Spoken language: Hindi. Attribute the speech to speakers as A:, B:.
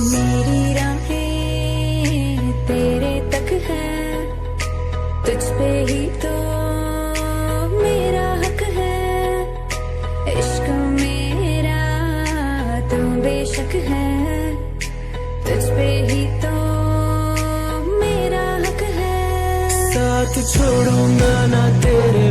A: मेरी राहें तेरे तक है, तुझ पे ही तो मेरा हक है। इश्क मेरा तो बेशक है, तुझ पे ही तो मेरा हक है।
B: साथ छोड़ूंगा ना तेरे